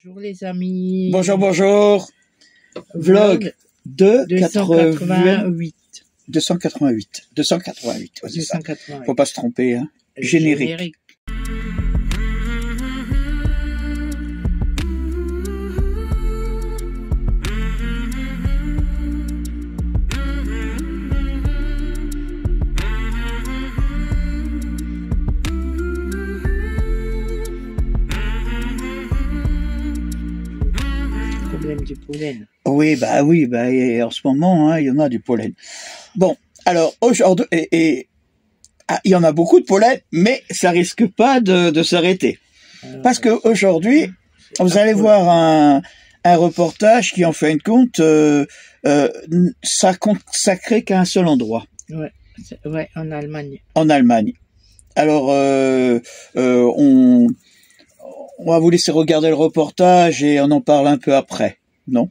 Bonjour les amis. Bonjour, bonjour. Vlog 288. 288. 288, ouais, c'est ça. Faut pas se tromper, hein. Générique. Problème du pollen. Oui, et en ce moment, hein, il y en a du pollen. Bon, alors aujourd'hui, il y en a beaucoup de pollen, mais ça risque pas de s'arrêter. Parce que aujourd'hui, vous allez voir un reportage qui, en fin de compte, ça crée qu'à un seul endroit. Ouais, en Allemagne. En Allemagne. Alors, on va vous laisser regarder le reportage et on en parle un peu après, non?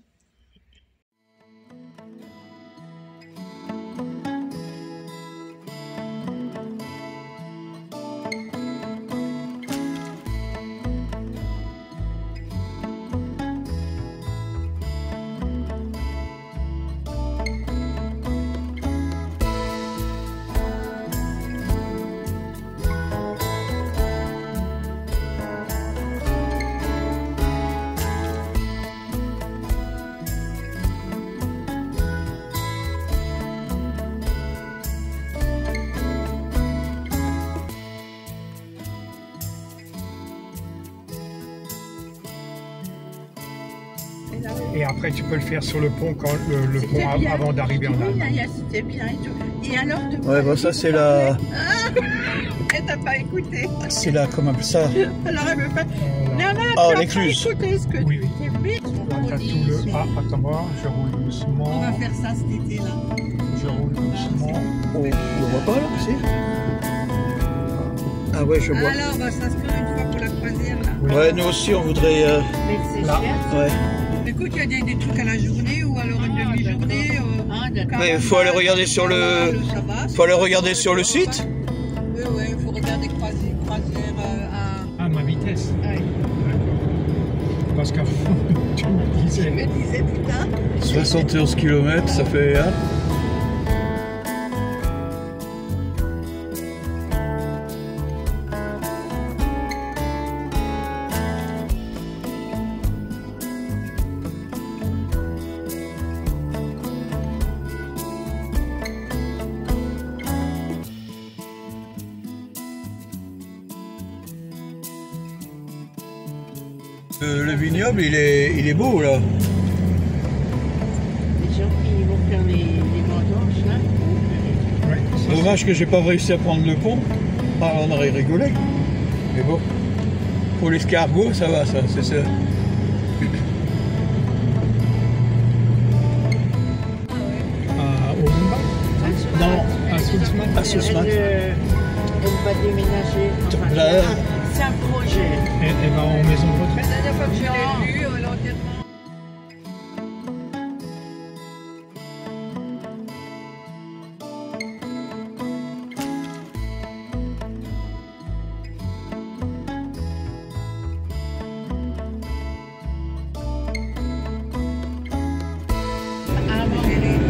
Et après, tu peux le faire sur le pont, quand le pont avant d'arriver en Allemagne. C'était bien et tout. Et alors, Ouais, bon, ça c'est la... Elle t'a pas écouté. C'est la... comment ça? Alors, elle veut pas... Oh, l'écluse. Écoutez ce que Oui. tu t'es fait. Là, t'as tout le... Ah, attends-moi, je roule doucement. On va faire ça cet été-là. Je roule doucement. On le voit pas, là, si? Ah ouais, je vois. Alors, bah, ça se peut une fois pour la croisière, là. Oui. Ouais, nous aussi, on voudrait... Mais c'est Là. cher. Ouais. Écoute, il y a des trucs à la journée ou alors une demi-journée. Mais il faut aller regarder sur le... Faut aller regarder sur le site. Oui, il faut regarder croisière à... Ah, ma vitesse. Ouais. Parce que tu me Je disais... me disais, putain. 71 km, ça fait... Hein? Le vignoble, il est beau, là. Les gens qui vont faire les vendanges, là. Ouais, ça, Dommage que j'ai pas réussi à prendre le pont. Ah, on aurait rigolé. Mais bon. Pour l'escargot, ça va, ça, c'est ça. au Mumbai. Non, À Sulzmann. à Sulzmann. Elle va déménager. Enfin, Là. c'est un projet. Elle va en maison de La retraite. dernière fois que je l'ai lu, l'enterrement.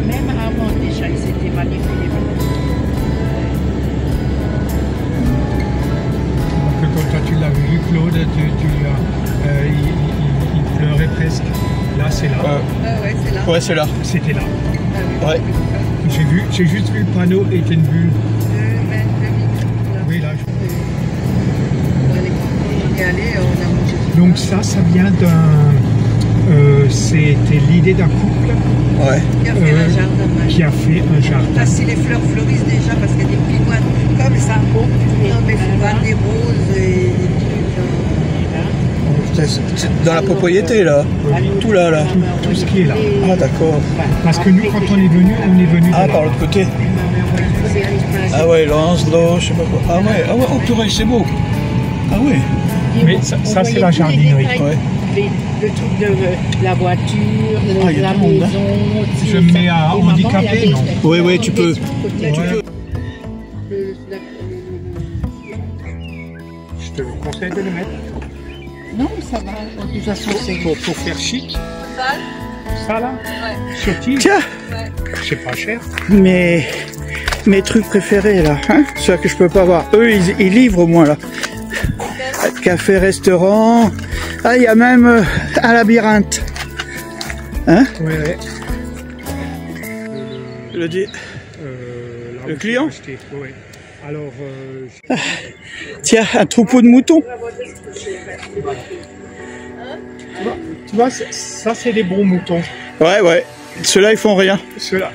Même avant déjà, ils étaient manipulés. Que quand toi tu l'as vu, Claude, il pleurait presque. Là, c'est là. Ouais, c'est là. Ouais, c'est là. C'était là. Ouais. J'ai juste vu le panneau Etenbühl. Oui, là. On est allé, on a mangé. Donc ça vient d'un... C'était l'idée d'un couple Qui Ouais. a fait un jardin. qui a fait un jardin. Là, si les fleurs fleurissent déjà, parce qu'il y a des petits mois comme ça. Non, mais il faut voir des roses et des trucs. C'est dans la propriété, là. Tout là, là. Tout ce qui est là. Ah, d'accord. Parce que nous, quand on est venu de Ah, là. par l'autre côté. Ah ouais, Lanslo, je sais pas quoi. Ah ouais, oh purée, c'est beau. Ah ouais. Mais ça c'est la jardinerie. Ouais. Le truc de la voiture, de Ah, il y a la tout le monde, maison. Je me mets à Et maman, handicapé, il y avait- non? Oui, tu peux. Tu peux. Je te conseille de le mettre. Non, ça va. De toute façon, c'est... Pour faire chic. Ça là? Subtil. Tiens, C'est pas cher. mes trucs préférés là, hein, ceux que je peux pas voir. Eux, ils livrent au moins là. Café, restaurant. Ah, il y a même un labyrinthe. Hein? Ouais. Le client? Ouais. Alors, Tiens, un troupeau de moutons. tu vois, ça c'est des bons moutons. Ouais. Ceux-là, ils font rien. Ceux-là.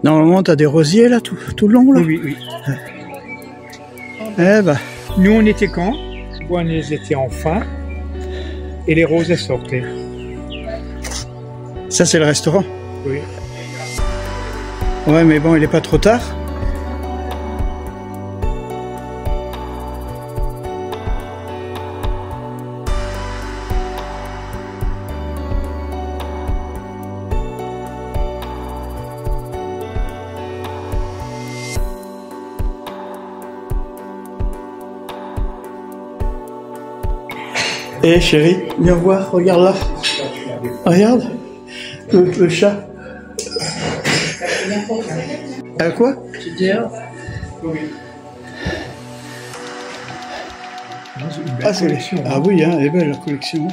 Normalement, t'as des rosiers là, tout le long là. Oui. Eh ben, Nous, on était quand? On était en fin et les roses elles sortaient. ça c'est le restaurant. Oui. Ouais, mais bon, il est pas trop tard. Eh chérie, viens voir, regarde là. Regarde, le chat. Quoi? Ah, ah oui, hein, elle est belle la collection.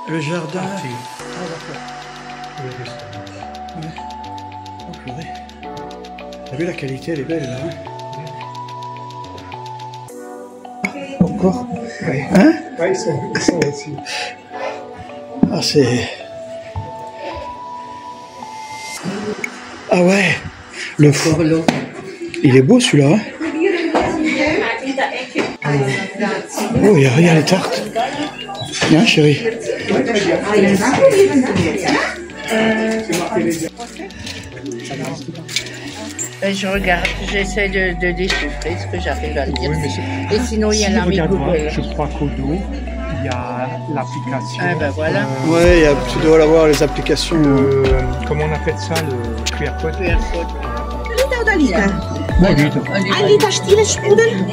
Le jardin. Oh, purée. T'as vu la qualité, elle est belle là. Hein? Encore? Oui. Hein? Ouais, ils sont aussi. Ah, c'est... Ah ouais, le fou. Il est beau celui-là. Hein? Oh, regarde les tartes. Viens, chérie. Je regarde, j'essaie de déchiffrer ce que j'arrive à lire. Oui, mais Et sinon, il y a l'ami regarde, Google. je crois qu'au dos, il y a l'application. Ah ben voilà. Ouais, tu dois l'avoir, les applications. Comment on appelle ça, le QR code? Liter oder Liter? Bon, Liter. 1 Liter stilles Sprudel?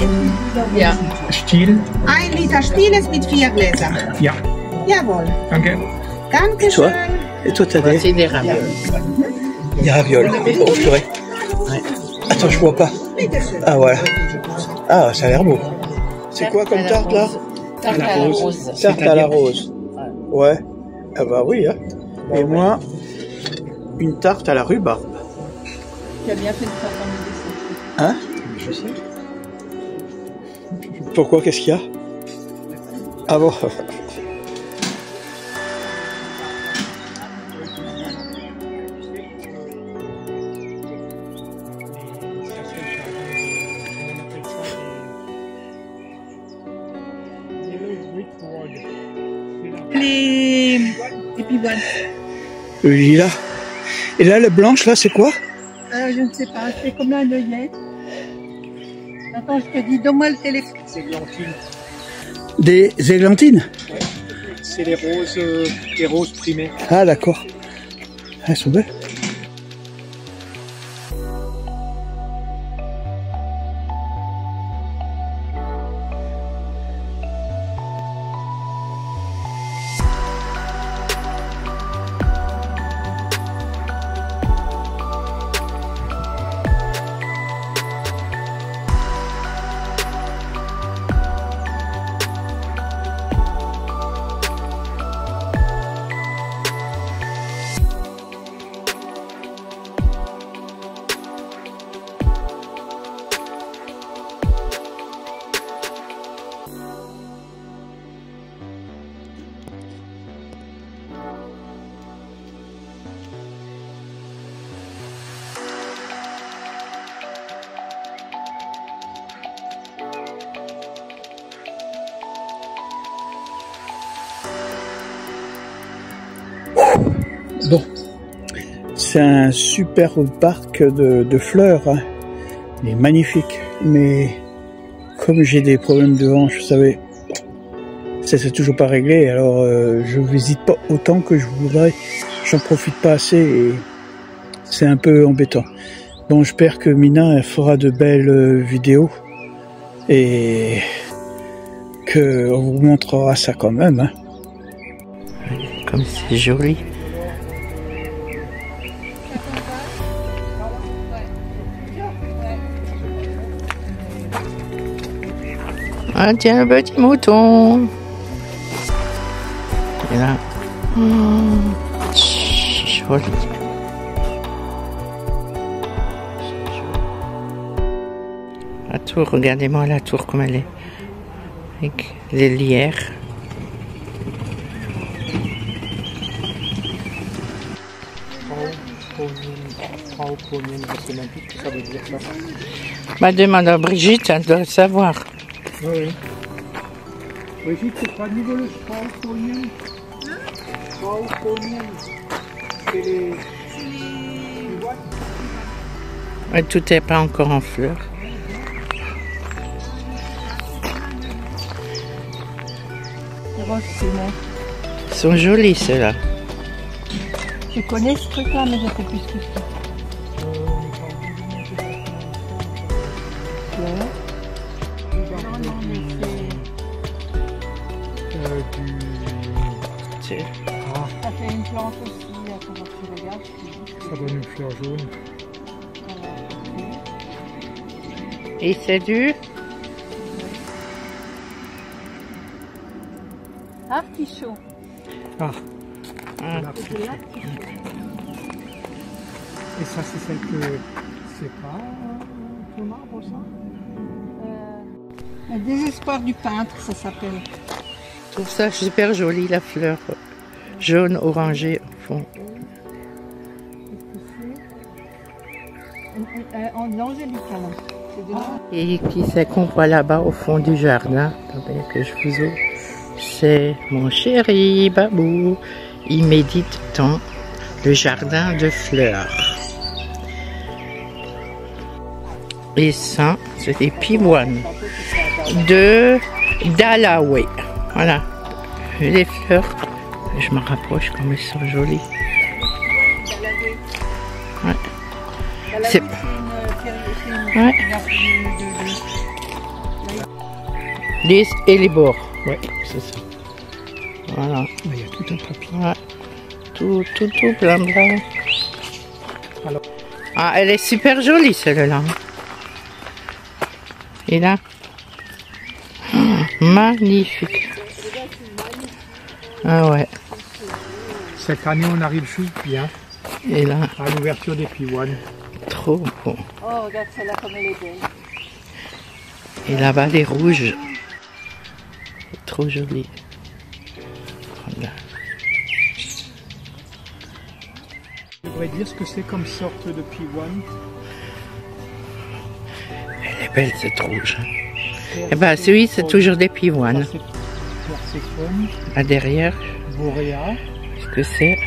Ja. Stiel? 1 Liter stilles mit 4 Gläser. Ja. Jawohl. Danke. Dankeschön. Et toi, t'as des... C'est des ravioles. Des ravioles. Oh, purée. Ouais. Attends, je vois pas. Ah, voilà. Ah, ça a l'air beau. C'est quoi comme tarte, là? Tarte à la rose. Tarte à la rose. Ouais. Ah bah oui, hein. Et moi, une tarte à la rhubarbe. Tu as bien fait de faire ton Hein? Je sais. Pourquoi? Qu'est-ce qu'il y a? Ah bon? Les pivoines. Le lilas. Et là, la blanche, là, c'est quoi? Je ne sais pas, c'est combien un œillet? Attends, je te dis, donne-moi le téléphone. C'est Glantine. Des églantines? C'est les roses primées. Ah, d'accord. Elles sont belles. Bon, c'est un superbe parc de fleurs, hein. Il est magnifique, mais comme j'ai des problèmes de hanche, vous savez, ça c'est toujours pas réglé, alors je visite pas autant que je voudrais, j'en profite pas assez et c'est un peu embêtant. Bon, j'espère que Mina elle fera de belles vidéos Et que on vous montrera ça quand même. Hein. Comme c'est joli. Ah tiens, le petit mouton. Et là. Joli. La tour, regardez-moi la tour comme elle est. Avec les lierres. Bah demande à Brigitte, elle doit le savoir. Oui. Brigitte, c'est pas nouveau le Frauponien? Frauponien. C'est les... Ouais, tout n'est pas encore en fleurs. Ils sont jolis ceux-là. Je connais ce truc-là, mais je ne sais plus ce que c'est. Ça fait une plante aussi, quand tu regardes. Ça donne une fleur jaune. Et c'est du artichaut. Ah. Ah. Et ça, c'est celle que... C'est pas ton arbre, ça? Le désespoir du peintre, ça s'appelle. Je trouve ça super joli, la fleur jaune orangée au fond. L'angélica. Et qui c'est qu'on voit là-bas au fond du jardin? Attendez que je vous ouvre. C'est mon chéri Babou. Il médite dans le jardin de fleurs. Et ça, c'est des pivoines de Dallaway. Voilà. Les fleurs, je me rapproche comme elles sont jolies. Ouais. C'est ouais. Les et les bords. Ouais, c'est ça. Voilà. Il y a tout un papier. Ouais. Tout plein blanc. Alors. Ah, elle est super jolie celle-là. Et là, magnifique. Ah ouais. Cette année, on arrive chou bien. Et là, À l'ouverture des pivoines. trop beau. Oh, regarde celle-là comme elle est belle. Et là-bas, les rouges. Trop joli. Voilà. Je voudrais dire ce que c'est comme sorte de pivoine. Elle est belle cette rouge. Eh ben, celui, c'est toujours des pivoines. Perséphone, Là derrière, Boréa. ce que c'est.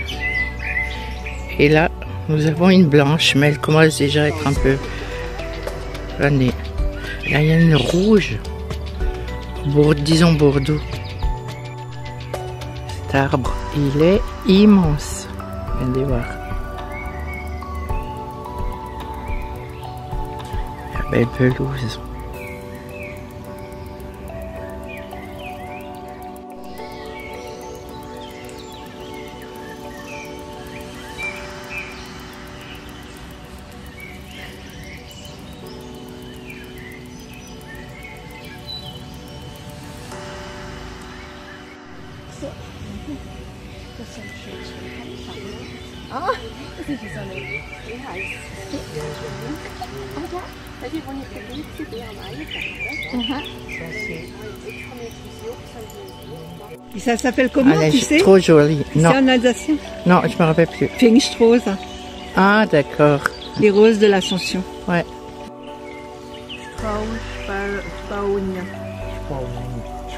Et là, nous avons une blanche, mais elle commence déjà à être un peu fanée. Là, il y a une rouge. Disons Bordeaux. Cet arbre, il est immense. Regardez voir. La belle pelouse. Et ça s'appelle comment, Elle tu est sais? trop jolie. C'est Non, en alsacien. non, je me rappelle plus. Pfingstrose, Ah, d'accord. les roses de l'Ascension. Ouais.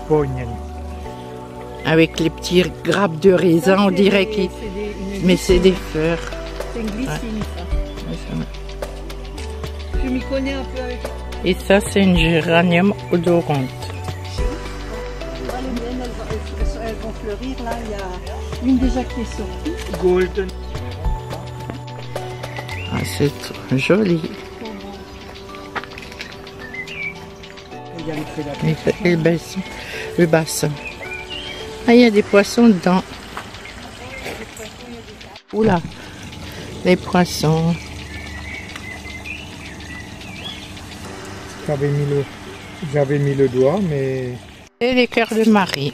Spaunien. Avec les petits grappes de raisin, on dirait qu'il... Mais c'est des fleurs. C'est une glycine, ça. Ouais, ça. Je m'y connais un peu avec... Et ça, c'est une géranium odorante. Les miennes, elles vont fleurir. Là, il y a une déjà qui est sortie. Golden. Ah, c'est trop joli. Et le bassin. Ah, il y a des poissons dedans. Oula, les poissons. J'avais mis le doigt, mais... Et les cœurs de Marie.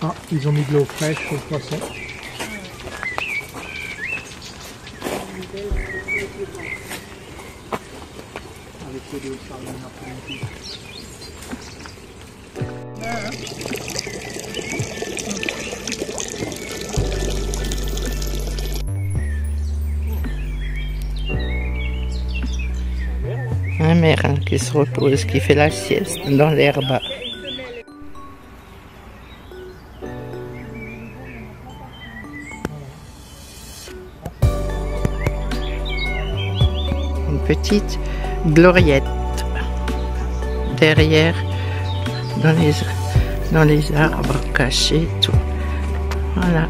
Ah, ils ont mis de l'eau fraîche au poisson. Avec le dos, ça après-midi. Un merle qui se repose, qui fait la sieste dans l'herbe. Une petite gloriette derrière, dans les arbres cachés, tout. Voilà.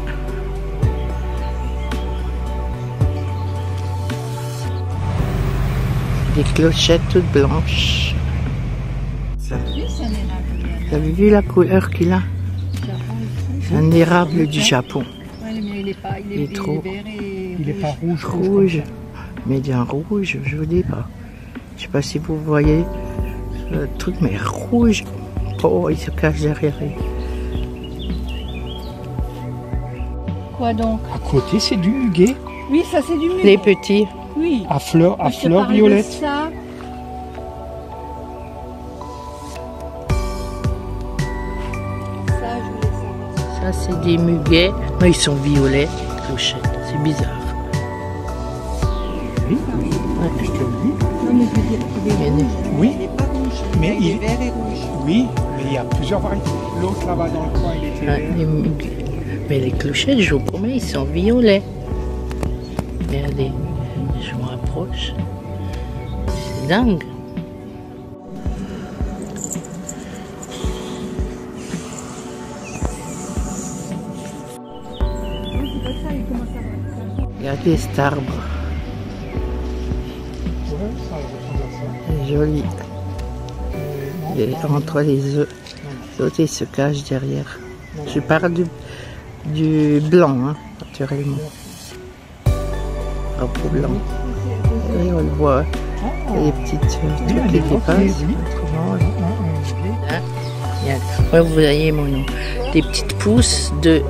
Des clochettes toutes blanches. Vous avez vu la couleur qu'il a? C'est un érable du Japon. Il est trop. Il est pas rouge. Rouge. Mais bien rouge, je vous dis pas. Je sais pas si vous voyez le truc, mais rouge. Oh, il se cache derrière. Quoi donc? À côté, c'est du muguet. Oui, ça c'est du muguet. Les petits. Oui. À fleurs Je te parle de violettes. ça. Ça, je voulais savoir. Ça, c'est des muguets. Mais ils sont violets, les clochettes. C'est bizarre. Oui, Ouais. je te le dis. Non, mais je veux dire, il est Il y a des- rouge. Oui. Il n'est pas rouge. Mais il est il- vert et rouge. Oui, mais il y a plusieurs variétés. L'autre là-bas dans le coin, il était Ouais, vert. les muguets. Mais les clochettes, je vous promets, ils sont violets. Regardez, je me rapproche. C'est dingue. Regardez cet arbre, Ouais, ça ressemble à ça. c'est joli. Non, Et entre les œufs, l'autre il se cache derrière. Je parle du blanc, hein, naturellement. Drapeau blanc. Et on le voit, les petites trucs qui dépassent. Autrement, hein, il y a- ouais, vous voyez mon nom. Des petites pousses de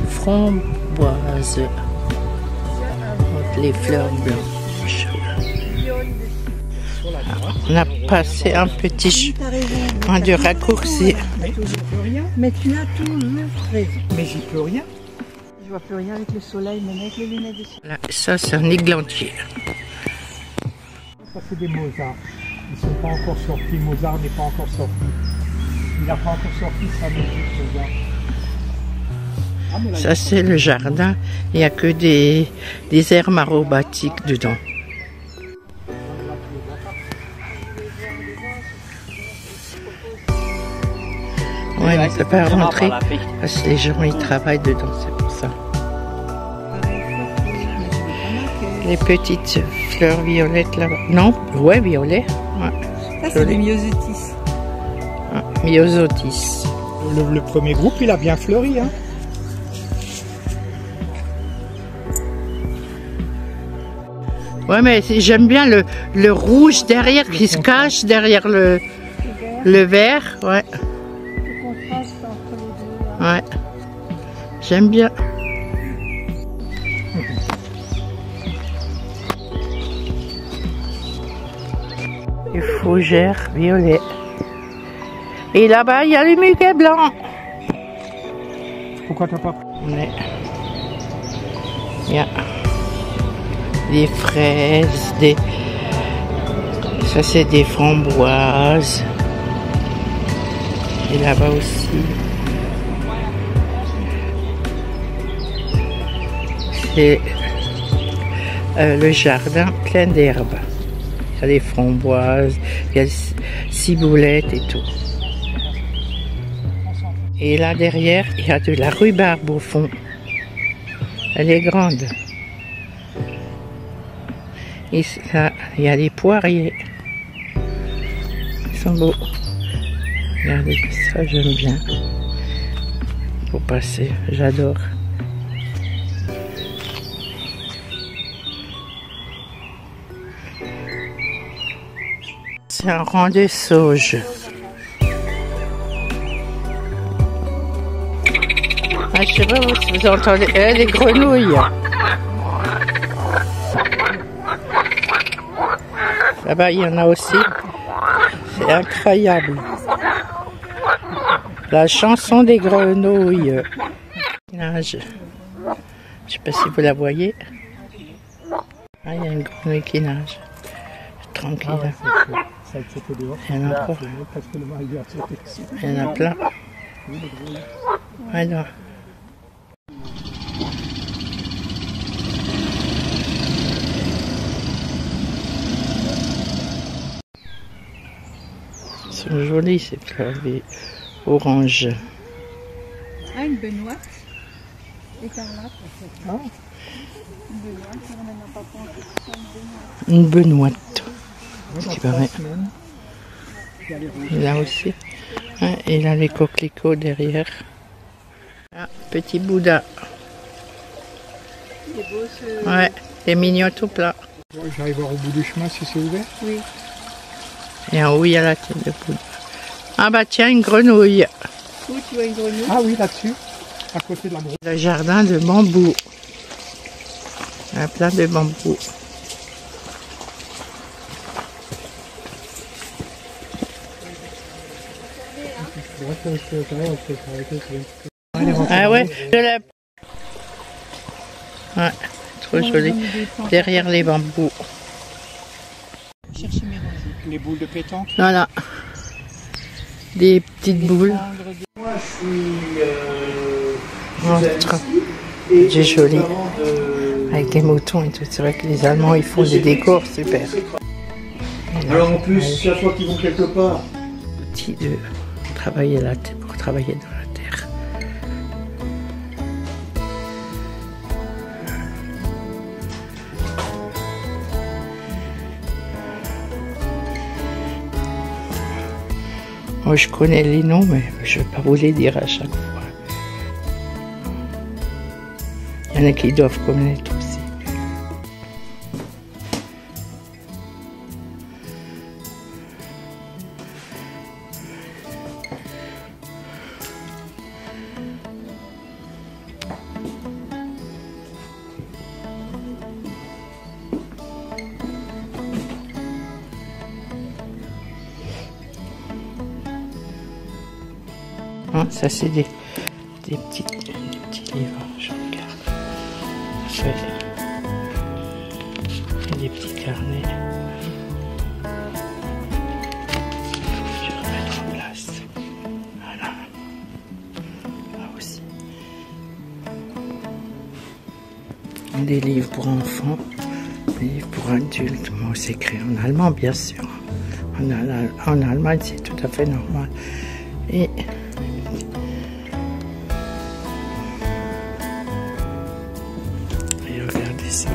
framboise. Entre les fleurs blanches. On a passé un petit chemin de raccourci. Mais tu as toujours raison. mais j'y peux rien. Je vois plus rien avec le soleil, même avec les lunettes de soleil. Là, ça, c'est un églantier. Ça, c'est des Mozart. Ils sont pas encore sortis. Mozart n'est pas encore sorti. Il n'a pas encore sorti sa musique, Mozart. Ah, mais là, Ça, c'est le jardin. Il n'y a que des herbes aromatiques dedans. Ouais, on ne peut pas rentrer parce que les gens ils travaillent dedans, c'est pour ça. Les petites fleurs violettes là-bas. Non, ouais, violet. Ouais. Ça, c'est des myosotis. Ouais, myosotis. le premier groupe, il a bien fleuri. Hein. Ouais, mais j'aime bien le rouge derrière qui se cache derrière le vert. Ouais, Le contraste entre les deux. ouais. J'aime bien. Les fougères violets. Et là-bas, il y a le muguet blanc. Pourquoi t'as pas pris? Il y a des fraises, ça c'est des framboises. Et là-bas aussi. C'est le jardin plein d'herbes. Il y a des framboises, il y a des ciboulettes et tout. Et là derrière, il y a de la rhubarbe au fond. Elle est grande. Et là, il y a les poiriers. Ils sont beaux. Regardez, ça j'aime bien. Pour passer, j'adore. C'est un rang de sauge. Ah, je sais pas si vous entendez. Les grenouilles. Là-bas, il y en a aussi. C'est incroyable. La chanson des grenouilles. Je sais pas si vous la voyez. Ah, il y a une grenouille qui nage. Tranquille. Ah ouais, c'était dehors. Il y en a pas. Parce que le mari a sauté ici. Il y en a plein. Ouais, non. Ils sont jolis ces fleurs orange. Ah, une benoîte écarlate. Ah. Une benoîte, on n'en a pas pensé. Une benoîte. Ouais, Ce qui dans paraît. 3 semaines, il y a les rouges. Là aussi. Hein, et là les coquelicots derrière. Ah, petit Bouddha. Il est beau ce... Ouais, c'est mignon tout plat. Ouais, j'arrive voir au bout du chemin si c'est ouvert. Oui. Et en haut, il y a la tête de Bouddha. Ah bah tiens, une grenouille. Où tu vois une grenouille? Ah oui, là-dessus, à côté de la brousse. Le jardin de bambou. Il y a plein de bambous. Ah ouais, je l'ai. Ouais, trop joli. Derrière les bambous. Chercher mes roses. Les boules de pétanque. Voilà. Des petites boules. Moi, je suis C'est joli. Avec des moutons et tout. C'est vrai que les Allemands, ils font des décors super. Alors en plus, chaque fois qu'ils vont quelque part, Petit de travailler la terre, pour travailler dans la terre. Moi, je connais les noms, mais je ne vais pas vous les dire à chaque fois. Il y en a qui doivent connaître aussi. Hein, ça c'est des petits livres, je regarde. Ouais. Et des petits carnets. Je vais remettre en place. Voilà. Là aussi. Des livres pour enfants, des livres pour adultes. Moi, c'est écrit en allemand, bien sûr. En Allemagne, c'est tout à fait normal. Et regardez ça,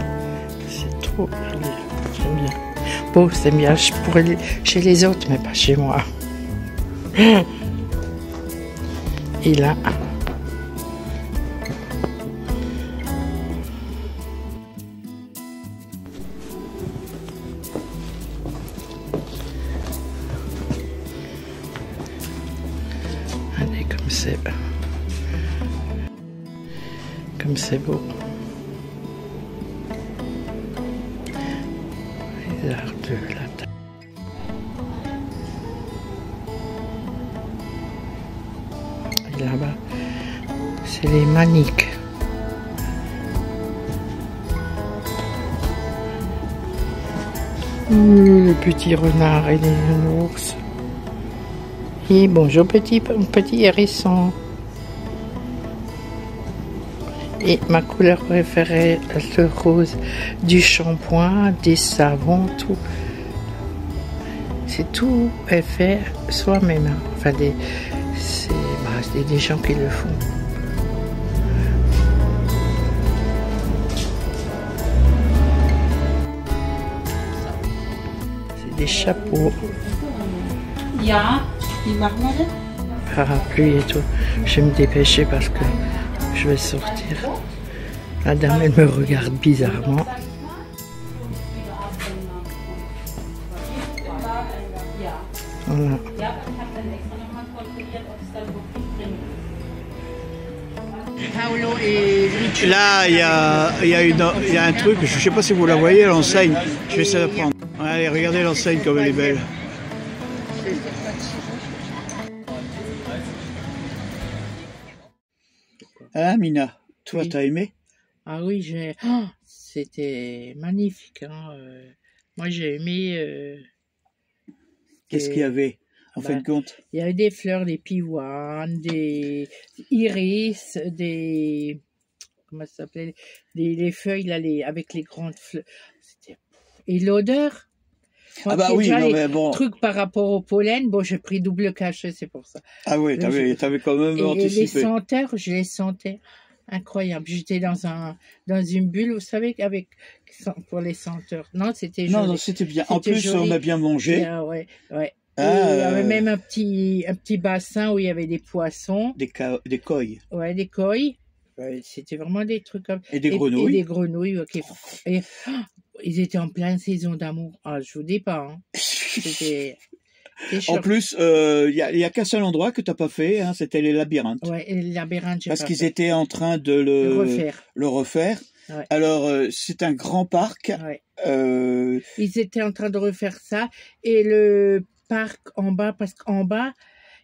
c'est trop joli, j'aime bien. Bon, c'est bien chez les autres, mais pas chez moi. Et là, allez, comme c'est beau. Les arts de la table. Et là-bas, c'est les maniques. Le petit renard et les ours. Et bonjour petit hérisson. Et ma couleur préférée, le rose, du shampoing, des savons, tout. C'est tout est fait soi-même. Enfin, c'est des gens qui le font. des chapeaux, Ja, wie machen wir das? parapluies et tout. Je vais me dépêcher parce que je vais sortir. La dame, elle me regarde bizarrement. Voilà. Paolo et Là, il y a un truc, je ne sais pas si vous la voyez, l'enseigne. Je vais essayer de prendre. Allez, regardez l'enseigne comme elle est belle. Hein, Mina, toi, Oui. t'as aimé? Ah oui, c'était magnifique. Hein. Moi, j'ai aimé. Qu'est-ce qu'il y avait, en fin de compte? Il y avait des fleurs, des pivoines, des iris, des. Comment ça s'appelait? Les feuilles, là, avec les grandes fleurs. Et l'odeur? Ah bah oui, non mais bon. Truc par rapport au pollen, bon, j'ai pris double cachet, c'est pour ça. Ah oui, t'avais quand même Et les anticipé. senteurs, je les sentais incroyables. J'étais dans une bulle, vous savez, pour les senteurs. Non, c'était joli. Non, c'était bien. En C'était plus, joli. on a bien mangé. Et, ouais, ouais. Ah, Et il y avait même un petit bassin où il y avait des poissons, des koi. ouais, des koi. Ouais, c'était vraiment des trucs comme. Et des grenouilles. Et des grenouilles, ok. Et ils étaient en pleine saison d'amour. Ah, je vous dis pas. Hein. C'était En chouette. plus, il y a qu'un seul endroit que t'as pas fait, hein, c'était les labyrinthes. Ouais, et le labyrinthe, j'ai Parce pas qu'ils fait. étaient en train de le refaire. Ouais. Alors, c'est un grand parc. Ouais. Euh, Ils étaient en train de refaire ça. Et le parc en bas, parce qu'en bas,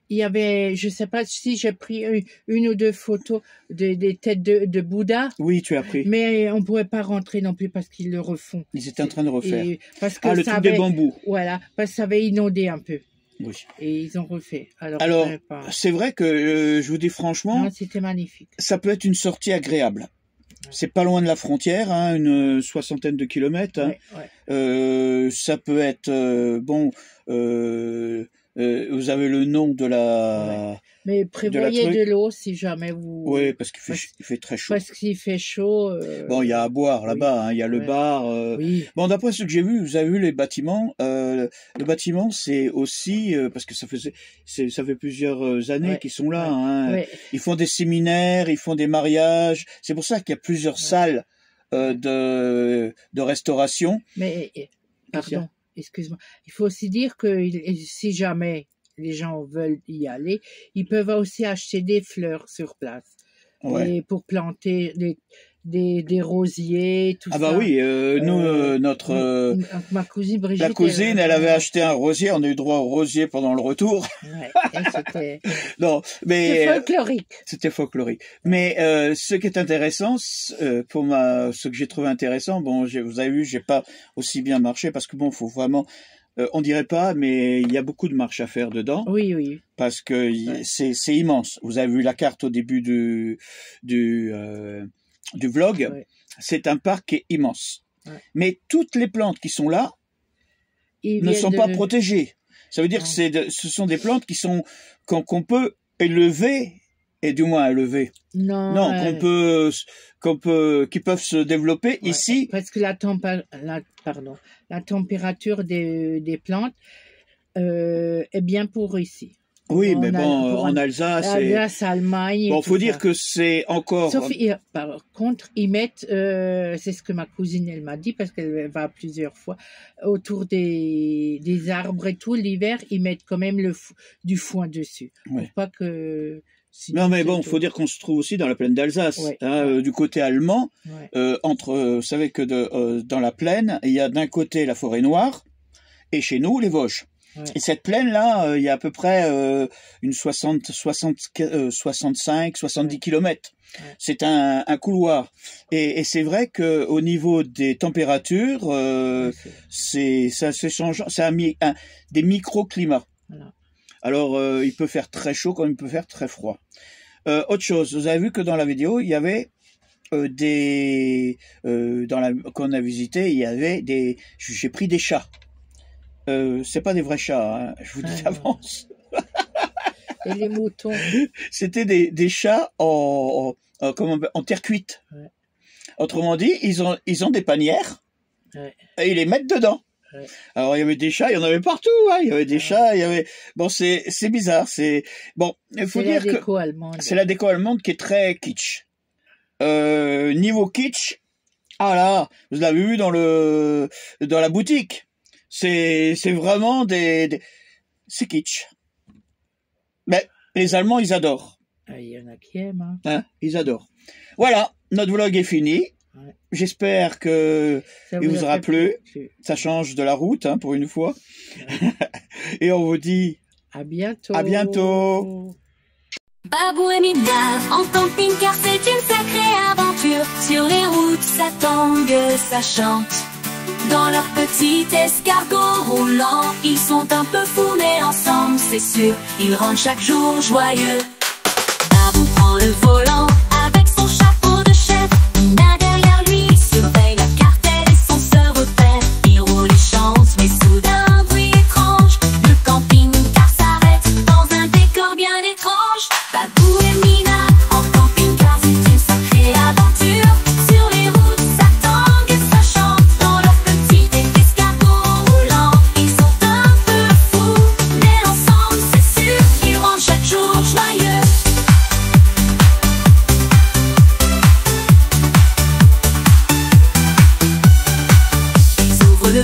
il y avait, je sais pas si j'ai pris une ou deux photos des têtes de Bouddha, oui, tu as pris. mais on pouvait pas rentrer non plus parce qu'ils le refont. Ils étaient en train de refaire. Et parce que Ah, le ça truc des avait, bambous. voilà, parce que ça avait inondé un peu. Oui. Et ils ont refait. Alors, Alors, je savais pas. c'est vrai que, je vous dis franchement, Non, c'était magnifique. ça peut être une sortie agréable. C'est pas loin de la frontière, hein, une 60aine de kilomètres. Hein. Ouais, ouais. Ça peut être bon. Vous avez le nom de la. Mais prévoyez truc. de l'eau si jamais vous. Oui, parce qu'il Parce- il fait très chaud. Parce qu'il fait chaud. Bon, il y a à boire oui. là-bas. Hein, il y a le Ouais. bar. Oui. Bon, d'après ce que j'ai vu, vous avez vu les bâtiments. Le bâtiment, c'est aussi parce que ça fait plusieurs années Ouais. qu'ils sont là. Ouais. Hein. Ouais. Ils font des séminaires, ils font des mariages. C'est pour ça qu'il y a plusieurs salles de restauration. Mais, Qu'est-ce qu'il y a pardon, excuse-moi. Il faut aussi dire que si jamais les gens veulent y aller, ils peuvent aussi acheter des fleurs sur place. Ouais. Et pour planter des rosiers, tout ça. Ah bah oui, nous, notre Ma cousine Brigitte. la cousine, elle avait acheté un rosier. On a eu droit au rosier pendant le retour. Ouais, et c'était Non, mais c'était folklorique. c'était folklorique. Mais ce qui est intéressant, ce que j'ai trouvé intéressant, bon, vous avez vu, j'ai pas aussi bien marché parce que bon, faut vraiment, on dirait pas, mais il y a beaucoup de marches à faire dedans Oui, oui. parce que Ouais. c'est immense. Vous avez vu la carte au début du vlog. Ouais. C'est un parc qui est immense. Ouais. Mais toutes les plantes qui sont là Ils ne viennent sont pas de- protégées. Ça veut dire Non. que ce sont des plantes qui sont qu'on peut élever et du moins élever. Non, Non, qui peuvent se développer ouais, ici. parce que la température des plantes est bien pour ici. Oui, En mais bon, pour en Alsace, Alsace, Allemagne. bon, et faut tout dire ça. que c'est encore. Sauf, par contre, ils mettent, c'est ce que ma cousine, elle m'a dit, parce qu'elle va plusieurs fois, autour des arbres et tout, l'hiver, ils mettent quand même du foin dessus. Ouais. Pour pas que... sinon, Non, mais c'est bon, tout. faut dire qu'on se trouve aussi dans la plaine d'Alsace, Ouais, hein, ouais. du côté allemand. Ouais. Vous savez que dans la plaine, il y a d'un côté la forêt noire et chez nous les Vosges. Ouais. Et cette plaine-là, il y a à peu près une 65, 70 kilomètres. Ouais. C'est un couloir. Et c'est vrai que au niveau des températures, Ouais, ça se change. C'est des microclimats. voilà. Alors, il peut faire très chaud comme il peut faire très froid. Autre chose, vous avez vu que dans la vidéo, il y avait qu'on a visité, il y avait j'ai pris des chats. C'est pas des vrais chats, hein, je vous dis Ah, non. d'avance. Et les moutons. C'était des chats en terre cuite. Ouais. Autrement dit, ils ont des panières Ouais. et ils les mettent dedans. Ouais. Alors il y avait des chats, il y en avait partout, hein. Il y avait des chats, il y avait... Bon, c'est bizarre, c'est... Bon, il faut dire que... C'est la déco allemande. C'est la déco allemande qui est très kitsch. Niveau kitsch, ah là, vous l'avez vu dans la boutique. C'est vraiment c'est kitsch. Mais les Allemands, ils adorent. Ah, il y en a qui aiment. Hein. Hein, ils adorent. Voilà, notre vlog est fini. Ouais. J'espère que il vous aura plu. plu. Ça change de la route, hein, pour une fois. Ouais. Et on vous dit À bientôt. à bientôt. Babou et Mimia, en camping-car, c'est une sacrée aventure. Sur les routes, ça tangue, ça chante. Dans leur petit escargot roulant, ils sont un peu fous, mais ensemble, c'est sûr, ils rendent chaque jour joyeux. Babou prend le volant avec son chapeau de chef. Mimia derrière lui surveille la cartelle et son seul repère. Il roule et chante, mais soudain, un bruit étrange. Le camping-car s'arrête dans un décor bien étrange. Babou et Mina, en camping-car, c'est une sacrée aventure. Sur les routes, ça tangue et ça chante. Dans leur petit escargot roulant, ils sont un peu fous, mais ensemble, c'est sûr, ils rendent chaque jour joyeux. Ils ouvrent le